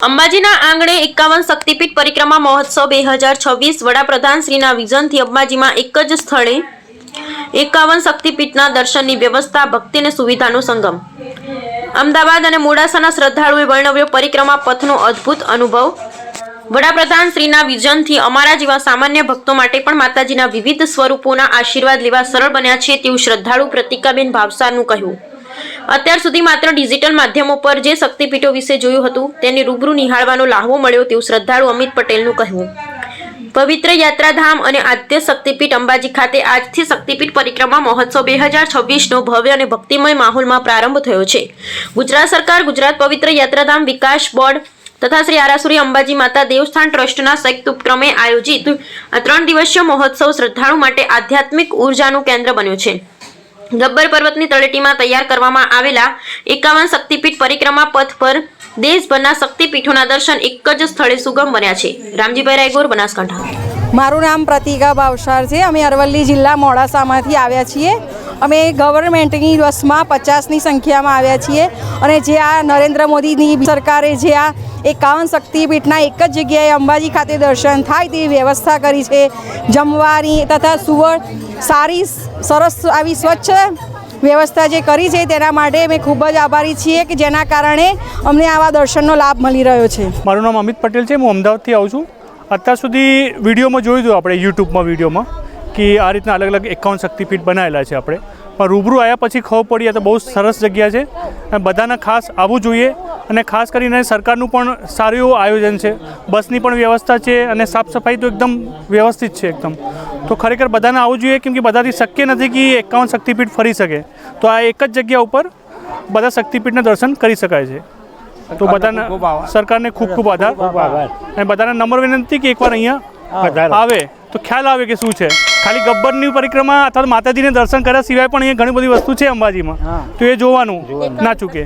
અંબાજીના આંગણે 51 શક્તિપીઠ પરિક્રમા મહોત્સવ 2026 વડાપ્રધાન શ્રીના વિઝનથી અંબાજીમાં એક જ સ્થળે 51 શક્તિપીઠના દર્શનની વ્યવસ્થા, ભક્તિ અને સુવિધાનો સંગમ। અમદાવાદ અને મોડાસાના શ્રદ્ધાળુઓએ વર્ણવ્યો પરિક્રમા પથનો અદ્ભુત અનુભવ। વડાપ્રધાન શ્રીના વિઝનથી અમારા જેવા સામાન્ય ભક્તો માટે પણ માતાજીના વિવિધ સ્વરૂપોના આશીર્વાદ લેવા સરળ બન્યા છે તેવું શ્રદ્ધાળુ પ્રતિકાબેન ભાવસારનું કહ્યું। અત્યાર સુધી માત્ર ડિજિટલ માધ્યમો પર જે શક્તિપીઠો વિશે જોયું હતું તેને રૂબરૂ નિહાળવાનો લાહવો મળ્યો તેવું શ્રદ્ધાળુ અમિત પટેલનું કહેવું। પવિત્ર યાત્રાધામ અને આદ્ય શક્તિપીઠ અંબાજી ખાતે આજથી શક્તિપીઠ પરિક્રમા મહોત્સવ 2026નો ભવ્ય અને ભક્તિમય માહોલમાં પ્રારંભ થયો છે। ગુજરાત સરકાર, ગુજરાત પવિત્ર યાત્રાધામ વિકાસ બોર્ડ તથા શ્રી આરાસુરી અંબાજી માતા દેવસ્થાન ટ્રસ્ટના સંયુક્ત ઉપક્રમે આયોજિત આ 3 દિવસીય મહોત્સવ શ્રદ્ધાળુ માટે આધ્યાત્મિક ઉર્જાનું કેન્દ્ર બન્યો છે। ગબ્બર પર્વતની તળેટીમાં તૈયાર કરવામાં આવેલા 51 શક્તિપીઠ પરિક્રમા પથ પર દેશભરના શક્તિપીઠોના દર્શન એક જ સ્થળે સુગમ બન્યા છે। રામજીભાઈ રાયગોર, બનાસકાંઠા। મારું નામ પ્રતિકા ભાવસાર છે। અમે અરવલ્લી જિલ્લા મોડાસામાંથી આવ્યા છીએ। અમે ગવર્મેન્ટની બસમાં 50ની સંખ્યામાં આવ્યા છીએ અને જે આ નરેન્દ્ર મોદીની સરકારે જે આ 51 શક્તિપીઠના એક જ જગ્યાએ અંબાજી ખાતે દર્શન થાય તેવી વ્યવસ્થા કરી છે। જમવાની તથા સારી સરસ આવી સ્વચ્છ વ્યવસ્થા જે કરી છે તેના માટે અમે ખૂબ જ આભારી છીએ કે જેના કારણે અમને આવા દર્શનનો લાભ મળી રહ્યો છે। મારું નામ અમિત પટેલ છે। હું અમદાવાદથી આવું છું। અત્યાર સુધી વિડીયોમાં જોયું હતું આપણે યુટ્યુબમાં વિડીયોમાં કે આ રીતના અલગ અલગ 51 શક્તિપીઠ બનાવેલા છે આપણે, પણ રૂબરૂ આવ્યા પછી ખબર પડી તો બહુ સરસ જગ્યા છે અને બધાને ખાસ આવવું જોઈએ। અને ખાસ કરીને સરકારનું પણ સારું એવું આયોજન છે, બસની પણ વ્યવસ્થા છે અને સાફ સફાઈ તો એકદમ વ્યવસ્થિત છે એકદમ। તો ખરેખર બધાને આવવું જોઈએ કેમ કે બધાથી શક્ય નથી કે 51 શક્તિપીઠ ફરી શકે, તો આ એક જ જગ્યા ઉપર બધા શક્તિપીઠના દર્શન કરી શકાય છે। તો બધાને સરકારને ખૂબ ખૂબ આભાર અને બધાને નમ્ર વિનંતી કે એકવાર અહીંયા આવે તો ખ્યાલ આવે કે શું છે। ખાલી ગબ્બરની પરિક્રમા અથવા માતાજીને દર્શન કર્યા સિવાય પણ અહીંયા ઘણી બધી વસ્તુ છે અંબાજીમાં, તો એ જોવાનું ના ચૂકે।